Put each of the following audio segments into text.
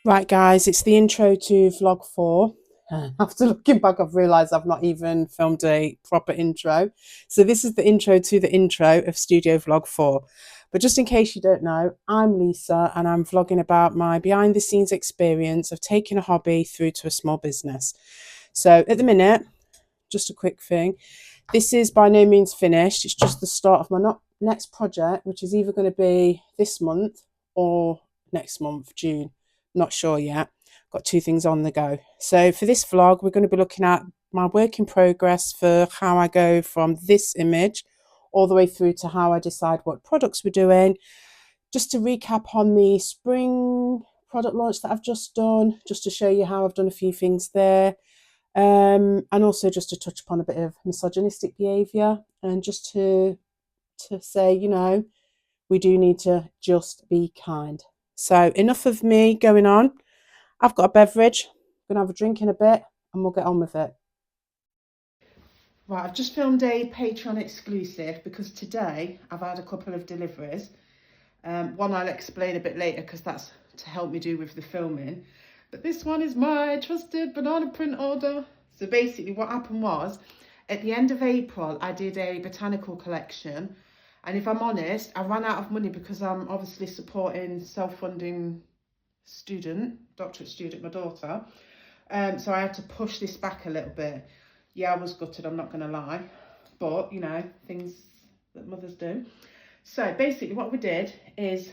Right, guys, it's the intro to vlog 4. After looking back, I've realised I've not even filmed a proper intro. So, this is the intro to the intro of Studio Vlog 4. But just in case you don't know, I'm Lisa and I'm vlogging about my behind the scenes experience of taking a hobby through to a small business. So, at the minute, just a quick thing, this is by no means finished. It's just the start of my next project, which is either going to be this month or next month, June. Not sure yet. Got two things on the go. So for this vlog, we're going to be looking at my work in progress for how I go from this image all the way through to how I decide what products we're doing. Just to recap on the spring product launch that I've just done, just to show you how I've done a few things there. And also just to touch upon a bit of misogynistic behaviour and just to say, we do need to just be kind. So enough of me going on. I've got a beverage. I'm gonna have a drink in a bit and we'll get on with it. Right, I've just filmed a Patreon exclusive because today I've had a couple of deliveries. One I'll explain a bit later because that's to help me do with the filming. But this one is my trusted banana print order. So basically what happened was, at the end of April, I did a botanical collection. And if I'm honest, I ran out of money because I'm obviously supporting self-funding doctorate student, my daughter. So I had to push this back a little bit. Yeah, I was gutted, I'm not going to lie. But, things that mothers do. So basically what we did is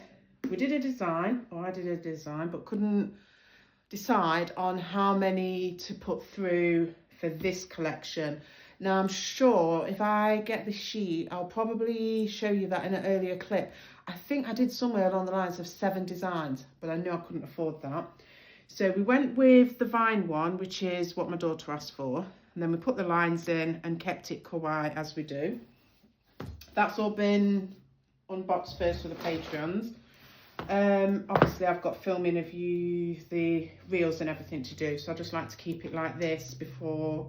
we did a design, or I did a design, but couldn't decide on how many to put through for this collection. Now I'm sure if I get the sheet, I'll probably show you that in an earlier clip. I think I did somewhere along the lines of 7 designs, but I knew I couldn't afford that. So we went with the vine one, which is what my daughter asked for. And then we put the lines in and kept it kawaii as we do. That's all been unboxed first for the Patreons. Obviously I've got filming of the reels and everything to do, so I just like to keep it like this before,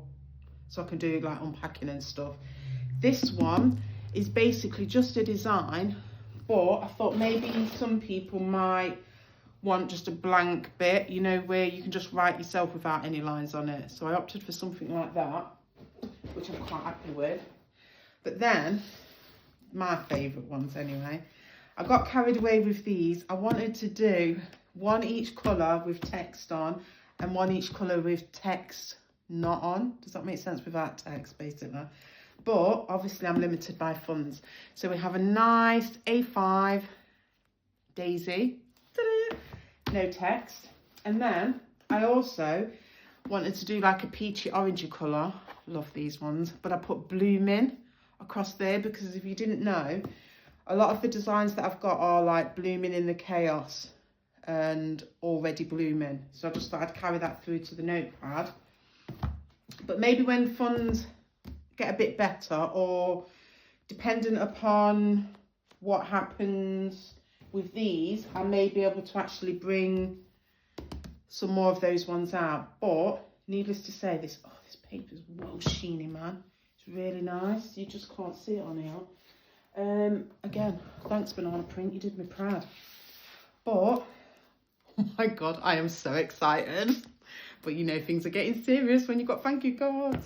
so I can do like unpacking and stuff. This one is basically just a design, but I thought maybe some people might want just a blank bit, where you can just write yourself without any lines on it. So I opted for something like that, which I'm quite happy with. But then, my favourite ones anyway, I got carried away with these. I wanted to do one each colour with text on and one each colour with text not on. Does that make sense? Without text, basically. But obviously I'm limited by funds. So we have a nice A5 daisy. No text. And then I also wanted to do like a peachy orangey colour. Love these ones. But I put blooming across there because if you didn't know, a lot of the designs that I've got are like blooming in the chaos and already blooming. So I just thought I'd carry that through to the notepad. But maybe when funds get a bit better, or dependent upon what happens with these, I may be able to actually bring some more of those ones out. But needless to say, this paper's well sheeny, man. It's really nice. You just can't see it on here. Again, thanks Banana Print, you did me proud. But, oh my God, I am so excited. But things are getting serious when you've got thank you cards.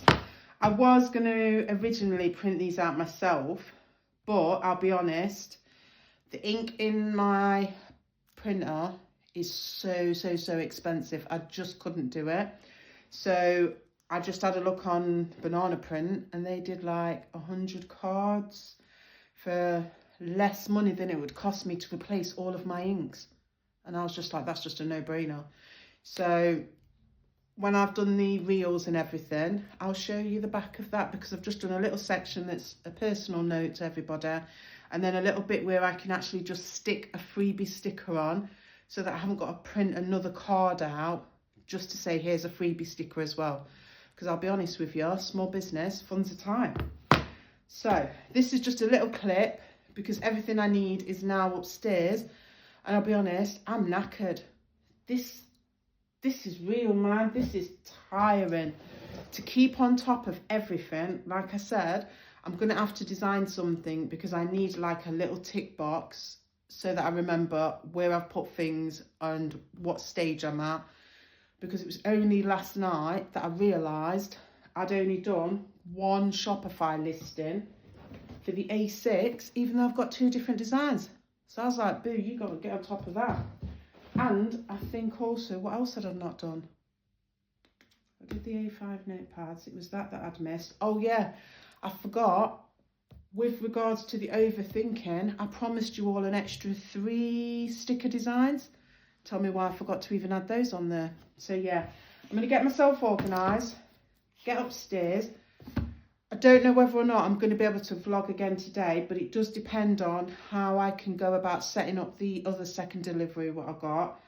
I was going to originally print these out myself, but I'll be honest, the ink in my printer is so expensive. I just couldn't do it. So I just had a look on Banana Print and they did like 100 cards for less money than it would cost me to replace all of my inks. And I was just like, that's just a no-brainer. So when I've done the reels and everything, I'll show you the back of that because I've just done a little section that's a personal note to everybody. And then a little bit where I can actually just stick a freebie sticker on so that I haven't got to print another card out just to say, here's a freebie sticker as well. Because I'll be honest with you, small business, funds are tight. So this is just a little clip because everything I need is now upstairs. And I'll be honest, I'm knackered. This is real, man. This is tiring. To keep on top of everything, like I said, I'm going to have to design something because I need like a little tick box so that I remember where I've put things and what stage I'm at, because it was only last night that I realised I'd only done one Shopify listing for the A6, even though I've got 2 different designs. So I was like, boo, you got to get on top of that. And I think also, what else had I not done? I did the A5 notepads. It was that I'd missed. Oh yeah, I forgot. With regards to the overthinking, I promised you all an extra 3 sticker designs. Tell me why I forgot to even add those on there. So yeah, I'm going to get myself organised, get upstairs. I don't know whether or not I'm going to be able to vlog again today, but it does depend on how I can go about setting up the other second delivery what I got,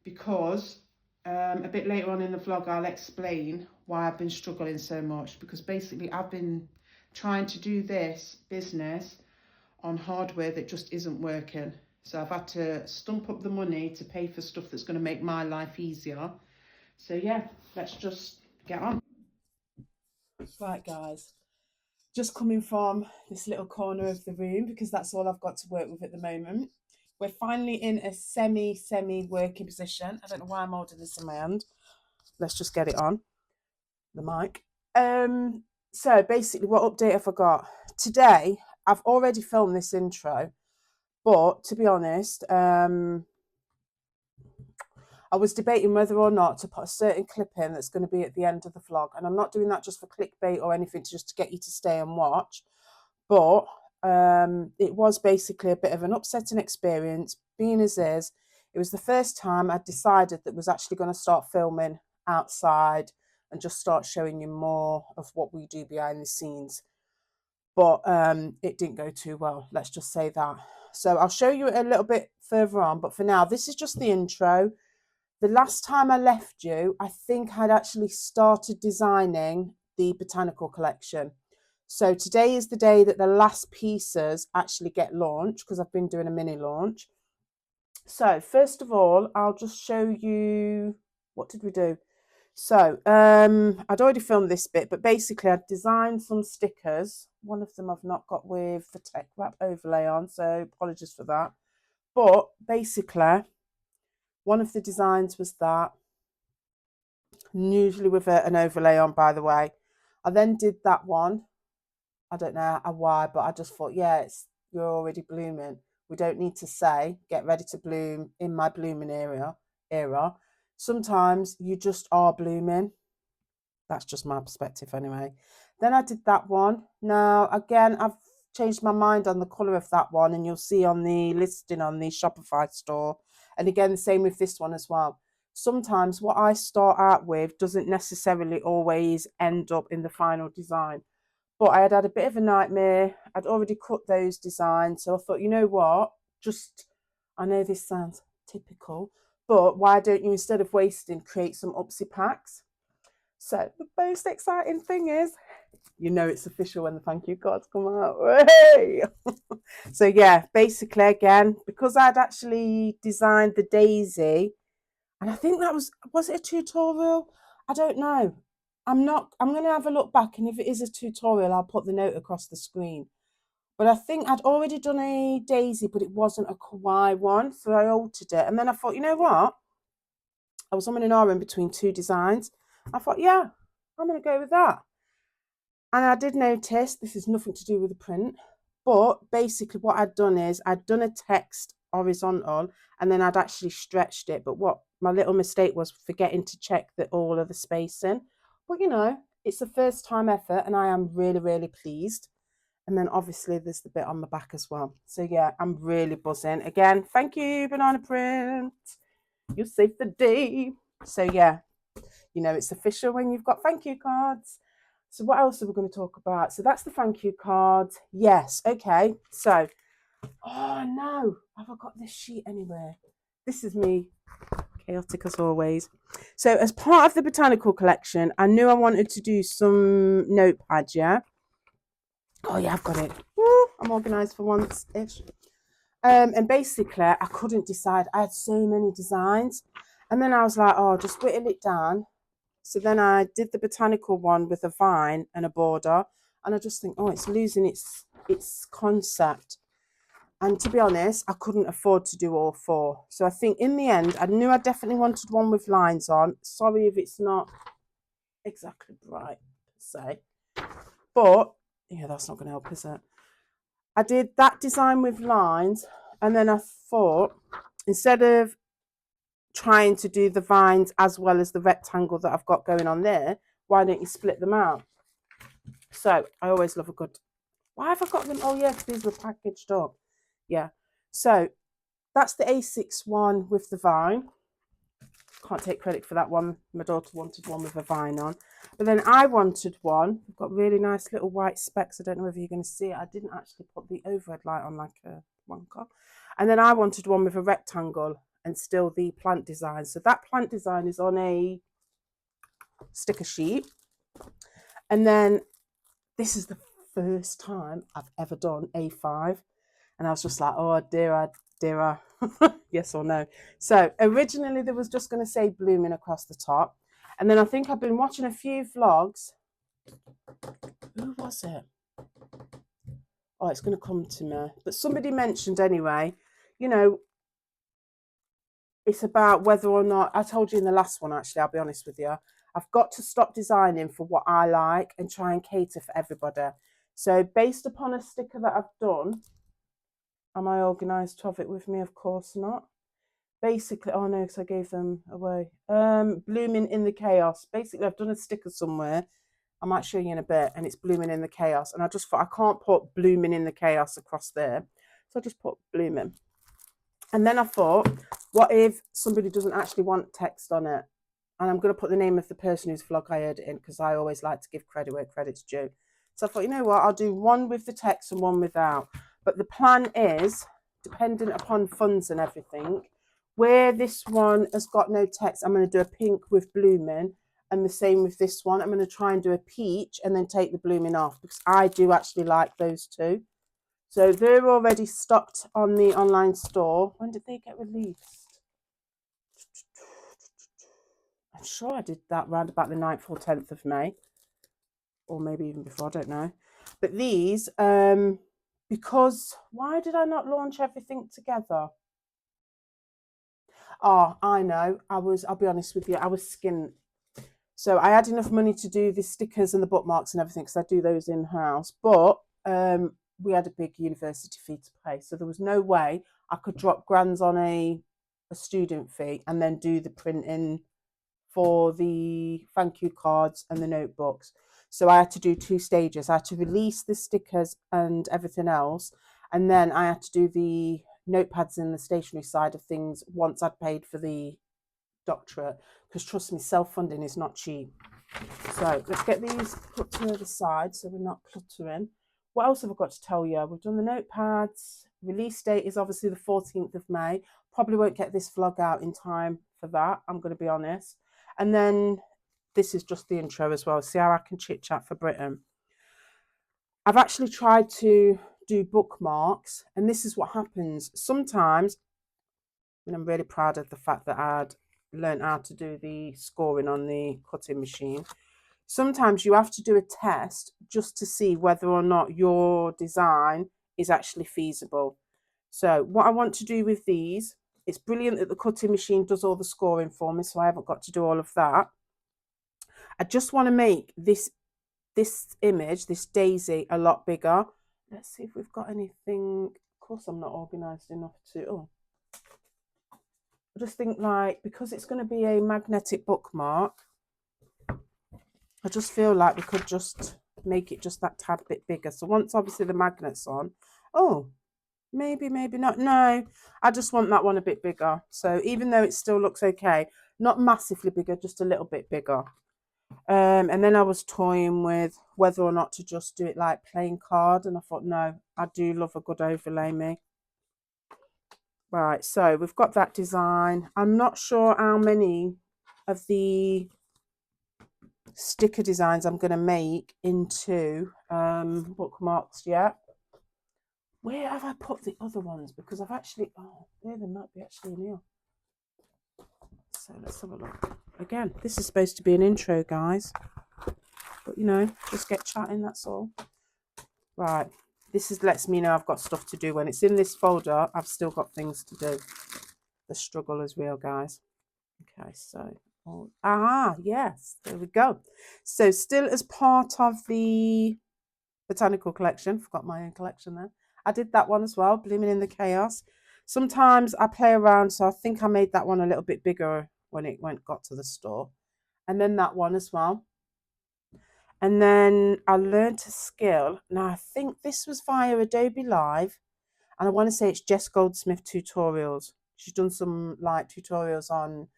because a bit later on in the vlog I'll explain why I've been struggling so much, because basically I've been trying to do this business on hardware that just isn't working. So I've had to stump up the money to pay for stuff that's going to make my life easier. So yeah, let's just get on. Right guys, just coming from this little corner of the room, because that's all I've got to work with at the moment. We're finally in a semi working position. I don't know why I'm holding this in my hand. Let's just get it on the mic. So basically, what update have I got today? I've already filmed this intro, but to be honest, I was debating whether or not to put a certain clip in that's going to be at the end of the vlog. And I'm not doing that just for clickbait or anything, just to get you to stay and watch. But it was basically a bit of an upsetting experience, being as is. It was the first time I decided that was actually going to start filming outside and just start showing you more of what we do behind the scenes. But it didn't go too well, let's just say that. So I'll show you a little bit further on. But for now, this is just the intro. The last time I left you, I think I'd actually started designing the Botanical Collection. So today is the day that the last pieces actually get launched, because I've been doing a mini launch. So first of all, I'll just show you, what did we do? So I'd already filmed this bit, but basically I'd designed some stickers. One of them I've not got with the tech wrap overlay on, so apologies for that. But basically, one of the designs was that, usually with an overlay on, by the way. I then did that one. I don't know why, but I just thought, yeah, you're already blooming. We don't need to say, get ready to bloom in my blooming era. Sometimes you just are blooming. That's just my perspective anyway. Then I did that one. Now, again, I've changed my mind on the colour of that one, and you'll see on the listing on the Shopify store. And again, the same with this one as well. Sometimes what I start out with doesn't necessarily always end up in the final design. But I had a bit of a nightmare. I'd already cut those designs. So I thought, you know what? I know this sounds typical, but why don't you, instead of wasting, create some upsy packs? So the most exciting thing is, you know it's official when the thank you cards come out. Hey! So yeah, basically, again, because I'd actually designed the daisy, and I think that was it a tutorial? I don't know. I'm going to have a look back, and if it is a tutorial, I'll put the note across the screen. But I think I'd already done a daisy, but it wasn't a kawaii one, so I altered it. And then I thought, you know what? I was on and ahhing between 2 designs. I thought, yeah, I'm going to go with that. And I did notice, this is nothing to do with the print, but basically what I'd done is I'd done a text horizontal, and then I'd actually stretched it. But what my little mistake was forgetting to check that all of the spacing. But you know, it's the first time effort, and I am really, really pleased. And then obviously there's the bit on the back as well. So yeah, I'm really buzzing. Again, thank you, Banana Print. You saved the day. So yeah, you know, it's official when you've got thank you cards. So what else are we going to talk about? So that's the thank you cards. Yes, okay. So, oh no, have I got this sheet anywhere? This is me, chaotic as always. So as part of the Botanical Collection, I knew I wanted to do some notepads, yeah? Oh yeah, I've got it. Woo, I'm organised for once-ish. And basically, I couldn't decide. I had so many designs. And then I was like, oh, just whittle it down. So then I did the botanical one with a vine and a border. And I just think, oh, it's losing its concept. And to be honest, I couldn't afford to do all 4. So I think in the end, I knew I definitely wanted one with lines on. Sorry if it's not exactly bright, say. But, yeah, that's not going to help, is it? I did that design with lines. And then I thought, instead of trying to do the vines as well as the rectangle that I've got going on there, why don't you split them out? So I always love a good... Why have I got them? Oh, yes, these were packaged up. Yeah. So that's the A6 one with the vine. Can't take credit for that one. My daughter wanted one with a vine on. But then I wanted one. I've got really nice little white specks. I don't know whether you're going to see it. I didn't actually put the overhead light on like a wonker. And then I wanted one with a rectangle and still the plant design. So that plant design is on a sticker sheet. And then this is the first time I've ever done A5. And I was just like, oh, dear, yes or no. So originally there was just going to say blooming across the top. And then I think I've been watching a few vlogs. Who was it? Oh, it's going to come to me. But somebody mentioned anyway, you know, it's about whether or not, I told you in the last one, actually, I'll be honest with you, I've got to stop designing for what I like and try and cater for everybody. So based upon a sticker that I've done, am I organised to have it with me? Of course not. Basically, oh no, because I gave them away. Blooming in the chaos. Basically, I've done a sticker somewhere. I might show you in a bit, and it's blooming in the chaos. And I just thought I can't put blooming in the chaos across there, so I just put blooming. And then I thought, what if somebody doesn't actually want text on it? And I'm going to put the name of the person whose vlog I heard it in, because I always like to give credit where credit's due. So I thought, you know what, I'll do one with the text and one without. But the plan is, dependent upon funds and everything, where this one has got no text, I'm going to do a pink with blooming, and the same with this one. I'm going to try and do a peach and then take the blooming off, because I do actually like those two. So they're already stocked on the online store. When did they get released? I'm sure I did that round about the 9th or 10th of May. Or maybe even before, I don't know. But these, because, why did I not launch everything together? Oh, I know. I'll be honest with you, I was skint. So I had enough money to do the stickers and the bookmarks and everything, because I do those in-house. But we had a big university fee to pay. So there was no way I could drop grands on a student fee and then do the printing for the thank you cards and the notebooks. So I had to do 2 stages. I had to release the stickers and everything else. And then I had to do the notepads and the stationery side of things once I'd paid for the doctorate. Because trust me, self-funding is not cheap. So let's get these put to the side so we're not cluttering. What else have I got to tell you? We've done the notepads. Release date is obviously the 14th of May. Probably won't get this vlog out in time for that, I'm going to be honest. And then this is just the intro as well. See how I can chit chat for Britain. I've actually tried to do bookmarks, and this is what happens. Sometimes, and I'm really proud of the fact that I'd learned how to do the scoring on the cutting machine. Sometimes you have to do a test just to see whether or not your design is actually feasible. So what I want to do with these, it's brilliant that the cutting machine does all the scoring for me, so I haven't got to do all of that. I just want to make this image, this daisy, a lot bigger. Let's see if we've got anything. Of course, I'm not organised enough to... Oh. I just think, like, because it's going to be a magnetic bookmark, I just feel like we could just make it just that tad bit bigger. So once obviously the magnet's on, oh, maybe not. No, I just want that one a bit bigger. So even though it still looks okay, not massively bigger, just a little bit bigger. And then I was toying with whether or not to just do it like plain card. And I thought, no, I do love a good overlay, me. Right, so we've got that design. I'm not sure how many of the sticker designs I'm going to make into bookmarks yet. Where have I put the other ones? Because I've actually, oh, there they might be actually in here. So let's have a look. Again, this is supposed to be an intro, guys. But, you know, just get chatting, that's all. Right, this is lets me know I've got stuff to do. When it's in this folder, I've still got things to do. The struggle is real, guys. Okay, so, yes, there we go. So still as part of the Botanical Collection, forgot my own collection there. I did that one as well, Blooming in the Chaos. Sometimes I play around, so I think I made that one a little bit bigger when it got to the store. And then that one as well. And then I learned a skill. Now, I think this was via Adobe Live. And I want to say it's Jess Goldsmith tutorials. She's done some like tutorials on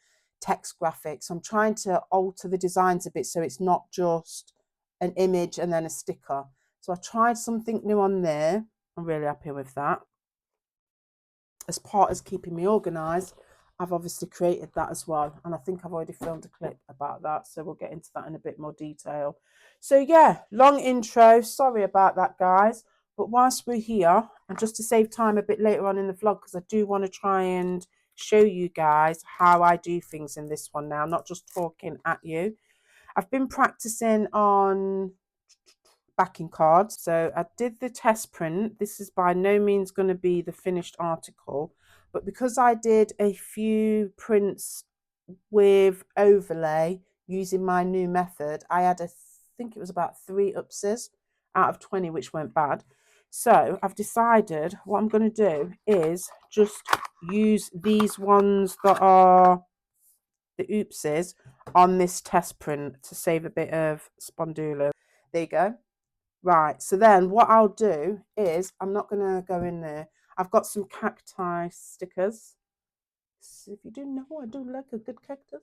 text graphics. I'm trying to alter the designs a bit so it's not just an image and then a sticker. So I tried something new on there. I'm really happy with that. As part of keeping me organised, I've obviously created that as well. And I think I've already filmed a clip about that. So we'll get into that in a bit more detail. So yeah, long intro. Sorry about that, guys. But whilst we're here, and just to save time a bit later on in the vlog, because I do want to try and show you guys how I do things in this one now, not just talking at you. I've been practicing on backing cards. So I did the test print. This is by no means going to be the finished article, but because I did a few prints with overlay using my new method, I had I think it was about 3 upses out of 20, which weren't bad. So I've decided what I'm going to do is just use these ones that are the oopses on this test print to save a bit of spondula. There you go. Right, so then what I'll do is, I'm not going to go in there. I've got some cacti stickers. So if you do know, I do like a good cactus.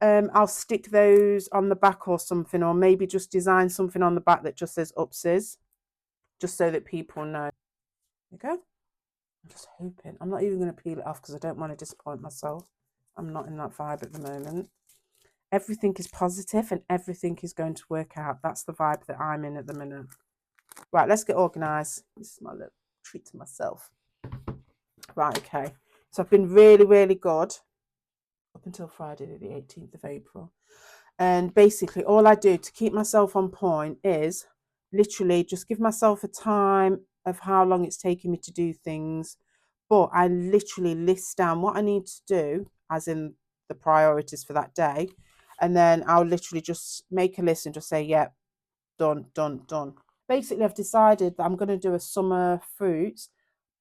I'll stick those on the back or something, or maybe just design something on the back that just says upses, just so that people know. There you go. I'm just hoping. I'm not even going to peel it off because I don't want to disappoint myself. I'm not in that vibe at the moment. Everything is positive and everything is going to work out. That's the vibe that I'm in at the minute. Right, let's get organised. This is my little treat to myself. Right, okay. So I've been really, really good up until Friday, the 18th of April. And basically, all I do to keep myself on point is literally just give myself a time of how long it's taking me to do things. But I literally list down what I need to do, as in the priorities for that day. And then I'll literally just make a list and just say, yeah, done, done, done. Basically, I've decided that I'm going to do a summer fruits,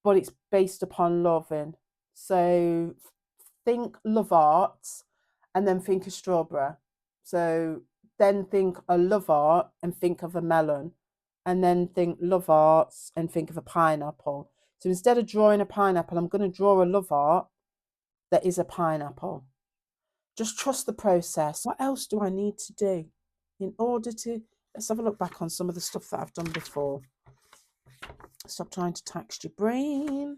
but it's based upon loving. So think love arts and then think of strawberry. So then think a love art and think of a melon, and then think love arts and think of a pineapple. So instead of drawing a pineapple, I'm going to draw a love art that is a pineapple. Just trust the process. What else do I need to do in order to... Let's have a look back on some of the stuff that I've done before. Stop trying to tax your brain.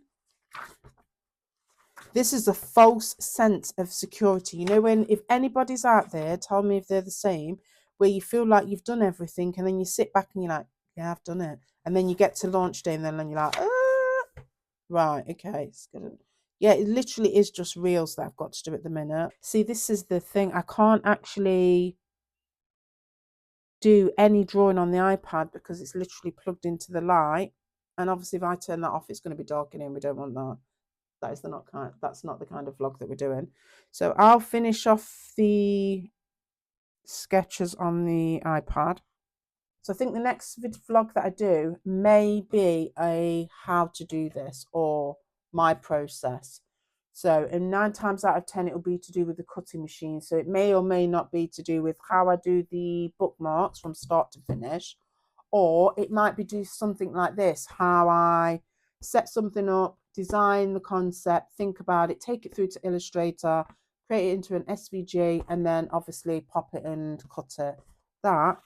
This is a false sense of security. You know, when if anybody's out there, tell me if they're the same, where you feel like you've done everything and then you sit back and you're like, yeah, I've done it. And then you get to launch day and then you're like, right, okay, it's good. Yeah, it literally is just reels that I've got to do at the minute. See, this is the thing. I can't actually do any drawing on the iPad because it's literally plugged into the light. And obviously, if I turn that off, it's going to be dark in here. We don't want that. That's not the kind of vlog that we're doing. So I'll finish off the sketches on the iPad. So I think the next vlog that I do may be a how to do this or my process. So in 9 times out of 10, it will be to do with the cutting machine. So it may or may not be to do with how I do the bookmarks from start to finish. Or it might be do something like this, how I set something up, design the concept, think about it, take it through to Illustrator, create it into an SVG, and then obviously pop it and cut it. That,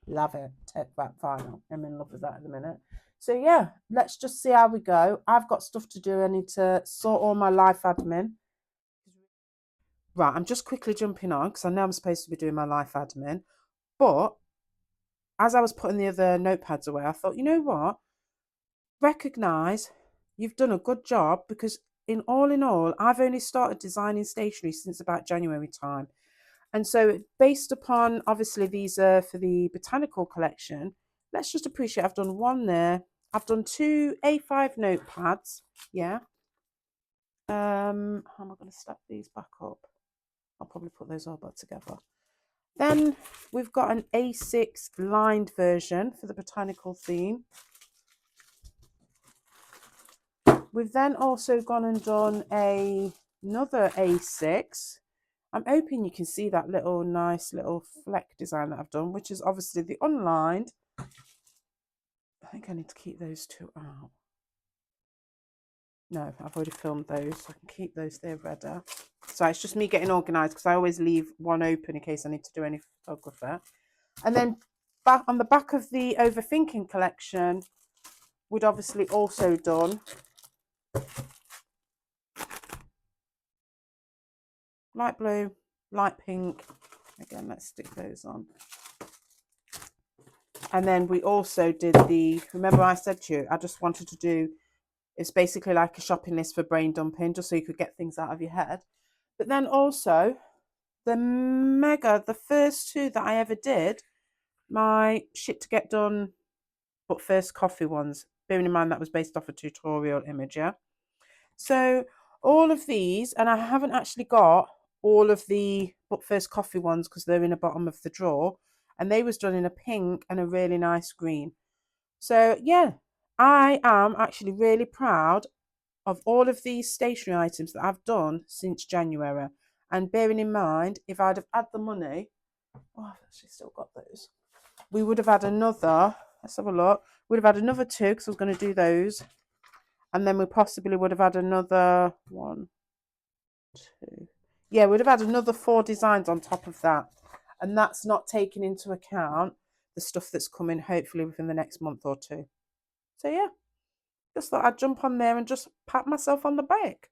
love it. Take that final. I'm in love with that at the minute. So yeah, let's just see how we go. I've got stuff to do. I need to sort all my life admin. Right, I'm just quickly jumping on because I know I'm supposed to be doing my life admin. But as I was putting the other notepads away, I thought, you know what? Recognise you've done a good job because in all, I've only started designing stationery since about January time. And so based upon, obviously, these are for the Botanical Collection, let's just appreciate I've done one there. I've done 2 A5 notepads. Yeah. How am I going to stack these back up? I'll probably put those all back together. Then we've got an A6 lined version for the botanical theme. We've then also gone and done another A6. I'm hoping you can see that little nice little fleck design that I've done, which is obviously the unlined. I think I need to keep those two out. No, I've already filmed those, so I can keep those there ready. So it's just me getting organised because I always leave one open in case I need to do any photography. And then back on the back of the Overthinking collection, we'd obviously also done light blue, light pink. Again, let's stick those on. And then we also did remember I said to you, I just wanted to do, it's basically like a shopping list for brain dumping, just so you could get things out of your head. But then also the first 2 that I ever did, my shit to get done, but first coffee ones, bearing in mind that was based off a tutorial image, yeah? So all of these, and I haven't actually got all of the but first coffee ones because they're in the bottom of the drawer, and they was done in a pink and a really nice green. So yeah, I am actually really proud of all of these stationery items that I've done since January. And bearing in mind, if I'd have had the money, oh, I've actually still got those. We would have had another, let's have a look. We'd have had another 2 because I was going to do those. And then we possibly would have had another 1, 2. Yeah, we'd have had another 4 designs on top of that. And that's not taking into account the stuff that's coming hopefully within the next month or 2. So yeah, just thought I'd jump on there and just pat myself on the back.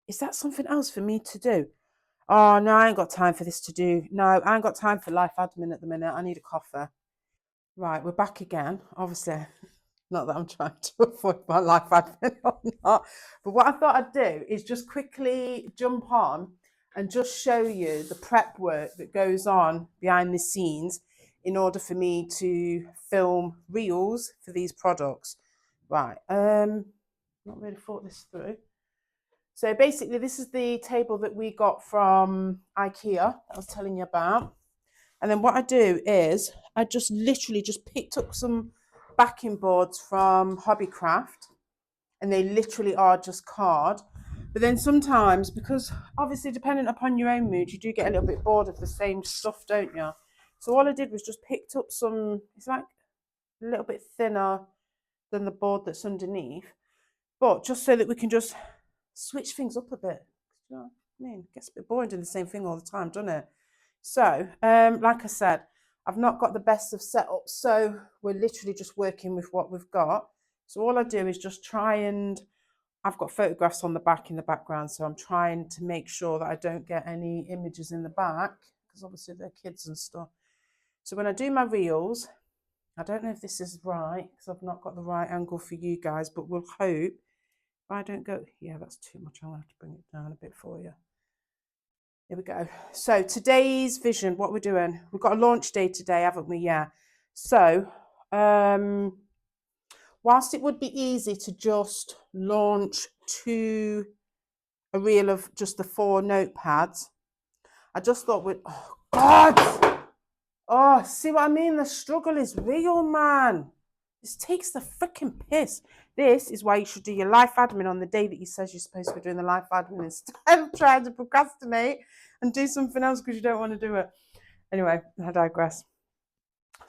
Is that something else for me to do? Oh, no, I ain't got time for this to do. No, I ain't got time for life admin at the minute. I need a coffee. Right, we're back again. Obviously, not that I'm trying to avoid my life admin or not. But what I thought I'd do is just quickly jump on and just show you the prep work that goes on behind the scenes in order for me to film reels for these products. Right, not really thought this through. So basically, this is the table that we got from IKEA I was telling you about. And then what I do is I just literally just picked up some backing boards from Hobbycraft, and they literally are just card. But then sometimes, because obviously dependent upon your own mood, you do get a little bit bored of the same stuff, don't you? So all I did was just picked up some, it's like a little bit thinner than the board that's underneath, but just so that we can just switch things up a bit. You know what I mean? It gets a bit boring doing the same thing all the time, doesn't it? So, like I said, I've not got the best of setups, so we're literally just working with what we've got. So all I do is just try and, I've got photographs on the back in the background, so I'm trying to make sure that I don't get any images in the back, because obviously they're kids and stuff. So when I do my reels, I don't know if this is right, because I've not got the right angle for you guys, but we'll hope. If I don't go, yeah, that's too much. I'm going to have to bring it down a bit for you. Here we go. So today's vision, what we're doing, we've got a launch day today, haven't we? Yeah. So whilst it would be easy to just launch to a reel of just the 4 notepads, I just thought oh God, oh, see what I mean? The struggle is real, man. This takes the freaking piss. This is why you should do your life admin on the day that you says you're supposed to be doing the life admin instead of trying to procrastinate and do something else because you don't want to do it. Anyway, I digress.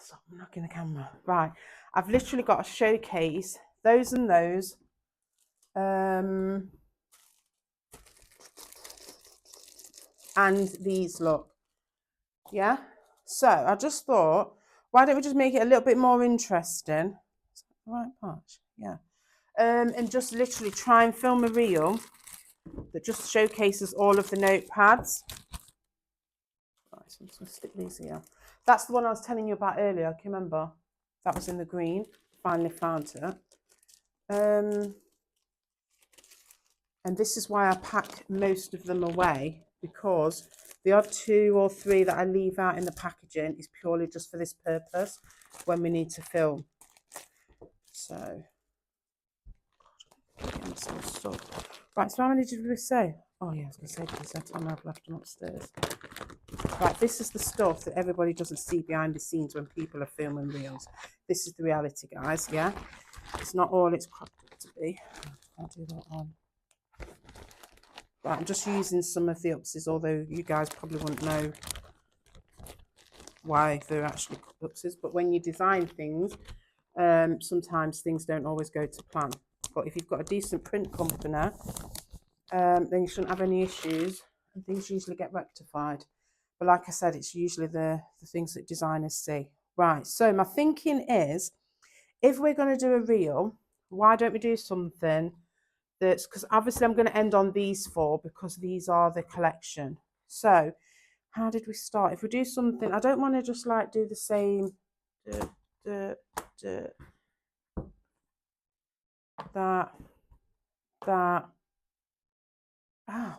Stop knocking the camera. Right. I've literally got a showcase, those and those. And these, look. Yeah. So I just thought, why don't we just make it a little bit more interesting? Right patch, yeah. And just literally try and film a reel that just showcases all of the notepads. Right, so I'm just gonna stick these here. That's the one I was telling you about earlier. I can remember. That was in the green. Finally found it. And this is why I pack most of them away, because the odd 2 or 3 that I leave out in the packaging is purely just for this purpose when we need to film. So, getting some stuff. Right, so how many did we say? Oh yeah, I was going to say because that time I've left them upstairs. Right, this is the stuff that everybody doesn't see behind the scenes when people are filming reels. This is the reality, guys, yeah? It's not all it's cracked up to be. I'll do that on. Right, I'm just using some of the upsies, although you guys probably wouldn't know why they're actually upsies. But when you design things, sometimes things don't always go to plan. But if you've got a decent print company, then you shouldn't have any issues, and things usually get rectified. But like I said, it's usually the things that designers see. Right, so my thinking is, if we're going to do a reel, why don't we do something that's, because obviously I'm going to end on these 4 because these are the collection. So how did we start? If we do something, I don't want to just like do the same, that.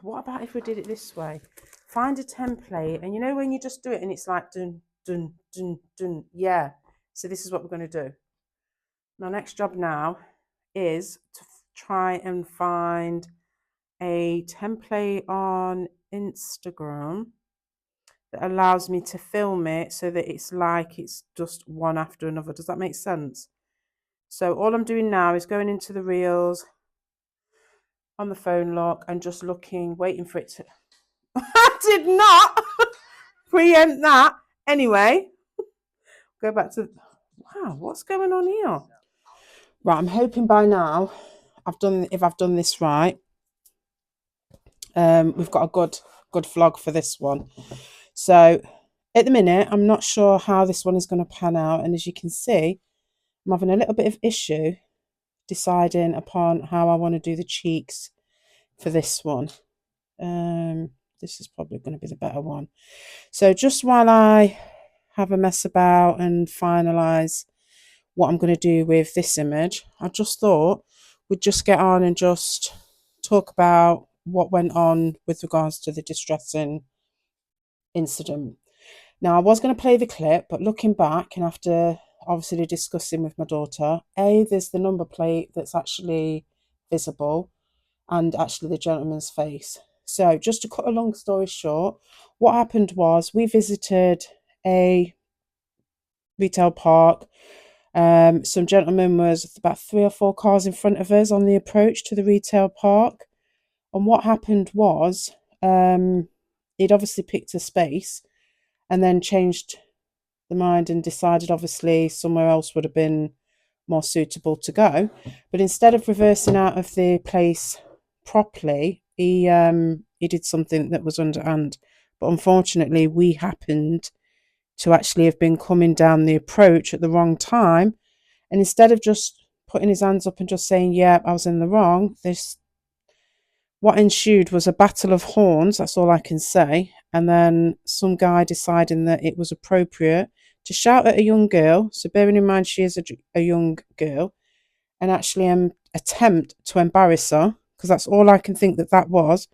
What about if we did it this way? Find a template, and you know when you just do it and it's like dun, dun, dun, dun. Yeah. So this is what we're going to do. My next job now is to try and find a template on Instagram that allows me to film it so that it's like it's just one after another. Does that make sense? So all I'm doing now is going into the reels on the phone lock and just looking, waiting for it to... I did not preempt that. Anyway, go back to... Wow, what's going on here? Right, I'm hoping by now if I've done this right. We've got a good vlog for this one. So at the minute, I'm not sure how this one is going to pan out. And as you can see, I'm having a little bit of issue deciding upon how I want to do the cheeks for this one. This is probably going to be the better one. So just while I have a mess about and finalise what I'm going to do with this image, I just thought we'd just get on and just talk about what went on with regards to the distressing incident. Now, I was going to play the clip, but looking back and after obviously discussing with my daughter, there's the number plate that's actually visible and actually the gentleman's face. So just to cut a long story short, what happened was we visited a retail park. Some gentleman was about 3 or 4 cars in front of us on the approach to the retail park. And what happened was he'd obviously picked a space and then changed the mind and decided obviously somewhere else would have been more suitable to go. But instead of reversing out of the place properly, he did something that was underhand. But unfortunately, we happened to actually have been coming down the approach at the wrong time. And instead of just putting his hands up and just saying, yeah, I was in the wrong, what ensued was a battle of horns, that's all I can say. And then some guy deciding that it was appropriate to shout at a young girl. So bearing in mind she is a young girl, and actually attempt to embarrass her, because that's all I can think that was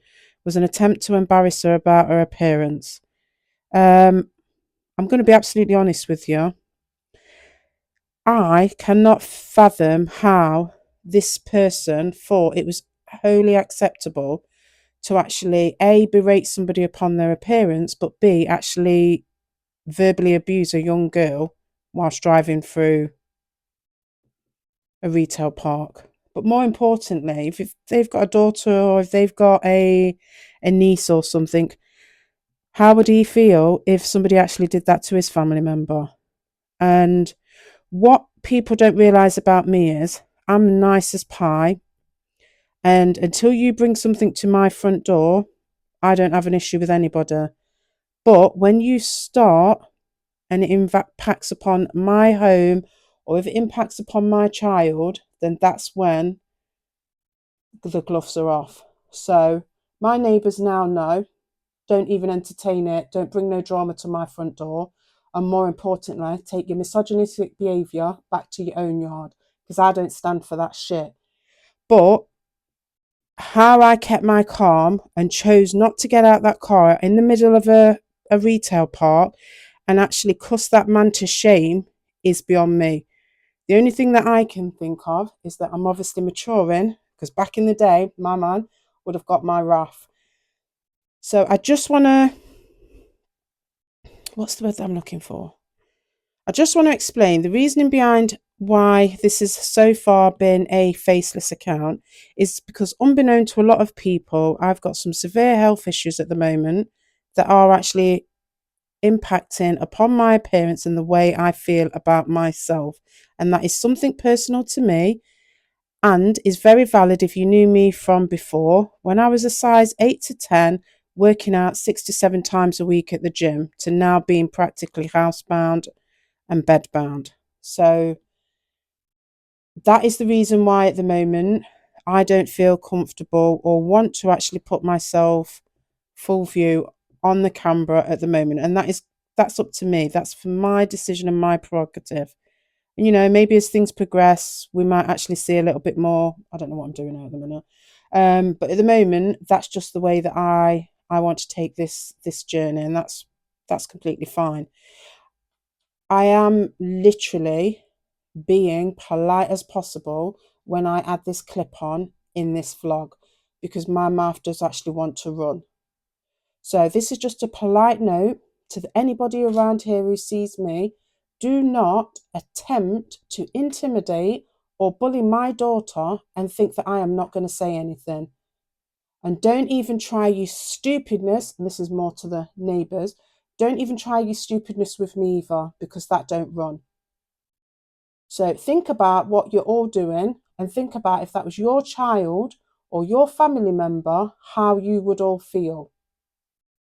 an attempt to embarrass her about her appearance. I'm going to be absolutely honest with you. I cannot fathom how this person thought it was wholly acceptable to actually A, berate somebody upon their appearance, but B, actually verbally abuse a young girl whilst driving through a retail park. But more importantly, if they've got a daughter or if they've got a niece or something, how would he feel if somebody actually did that to his family member? And what people don't realise about me is I'm nice as pie. And until you bring something to my front door, I don't have an issue with anybody. But when you start and it impacts upon my home, or if it impacts upon my child, then that's when the gloves are off. So my neighbours now know, don't even entertain it, don't bring no drama to my front door. And more importantly, take your misogynistic behaviour back to your own yard, because I don't stand for that shit. But how I kept my calm and chose not to get out that car in the middle of a retail park and actually cuss that man to shame is beyond me. The only thing that I can think of is that I'm obviously maturing, because back in the day, my man would have got my wrath. So I just want to, what's the word that I'm looking for? I just want to explain the reasoning behind why this has so far been a faceless account is because, unbeknown to a lot of people, I've got some severe health issues at the moment that are actually impacting upon my appearance and the way I feel about myself. And that is something personal to me and is very valid if you knew me from before, when I was a size 8 to 10, working out 6 to 7 times a week at the gym, to now being practically housebound and bedbound. So that is the reason why at the moment I don't feel comfortable or want to actually put myself full view on the camera at the moment. And that's up to me. That's for my decision and my prerogative. And maybe as things progress, we might actually see a little bit more. I don't know what I'm doing at the minute. But at the moment, that's just the way that I want to take this journey, and that's completely fine. I am literally being polite as possible when I add this clip on in this vlog, because my mouth does actually want to run. So this is just a polite note to anybody around here who sees me. Do not attempt to intimidate or bully my daughter and think that I am not going to say anything. And don't even try your stupidness, and this is more to the neighbours, don't even try your stupidness with me either, because that don't run. So think about what you're all doing and think about, if that was your child or your family member, how you would all feel.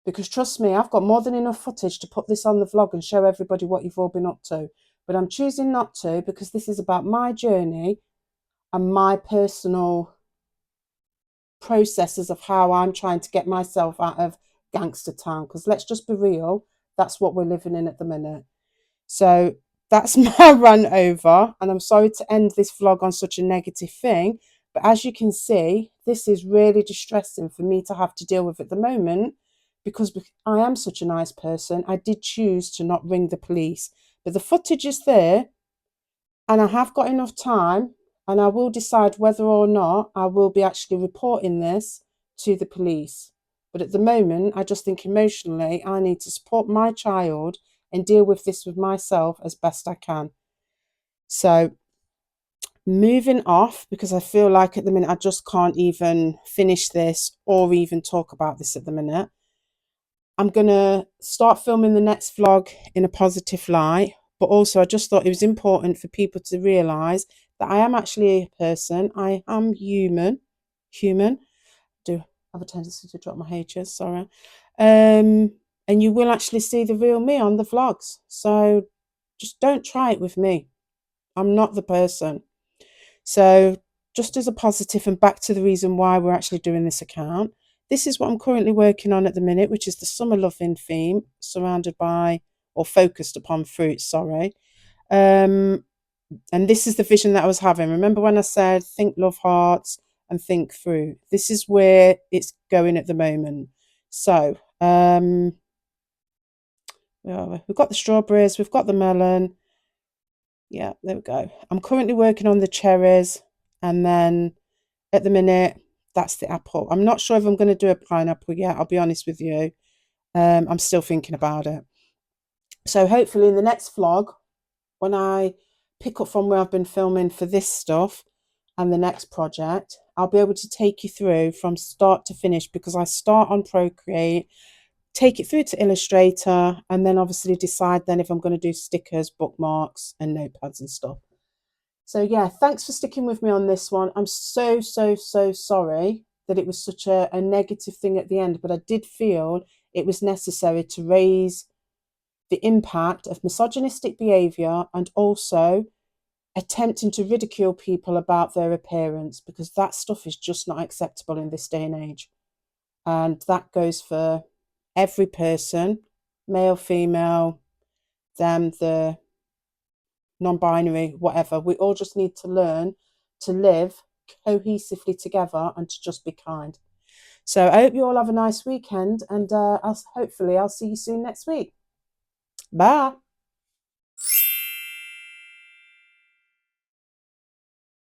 Because trust me, I've got more than enough footage to put this on the vlog and show everybody what you've all been up to. But I'm choosing not to, because this is about my journey and my personal processes of how I'm trying to get myself out of gangster town. Because let's just be real, that's what we're living in at the minute. So that's my run over, and I'm sorry to end this vlog on such a negative thing, but as you can see, this is really distressing for me to have to deal with at the moment, because I am such a nice person. I did choose to not ring the police, but the footage is there and I have got enough time, and I will decide whether or not I will be actually reporting this to the police. But at the moment, I just think emotionally I need to support my child and deal with this with myself as best I can. So moving off, because I feel like at the minute I just can't even finish this or even talk about this at the minute. I'm going to start filming the next vlog in a positive light, but also I just thought it was important for people to realise that I am actually a person. I am human. I do have a tendency to drop my H's, sorry. And you will actually see the real me on the vlogs. So just don't try it with me. I'm not the person. So just as a positive, and back to the reason why we're actually doing this account, this is what I'm currently working on at the minute, which is the summer loving theme, surrounded by, or focused upon, fruits, sorry. And this is the vision that I was having. Remember when I said think love hearts and think fruit? This is where it's going at the moment. So we've got the strawberries, we've got the melon. Yeah, there we go. I'm currently working on the cherries, and then at the minute, that's the apple. I'm not sure if I'm going to do a pineapple yet, I'll be honest with you. I'm still thinking about it. So hopefully in the next vlog, when I pick up from where I've been filming for this stuff and the next project, I'll be able to take you through from start to finish, because I start on Procreate, take it through to Illustrator, and then obviously decide then if I'm going to do stickers, bookmarks and notepads and stuff. So yeah, thanks for sticking with me on this one. I'm so sorry that it was such a negative thing at the end, but I did feel it was necessary to raise the impact of misogynistic behaviour and also attempting to ridicule people about their appearance, because that stuff is just not acceptable in this day and age. And that goes for every person, male, female, them, the non-binary, whatever. We all just need to learn to live cohesively together and to just be kind. So I hope you all have a nice weekend, and hopefully I'll see you soon next week. Bye.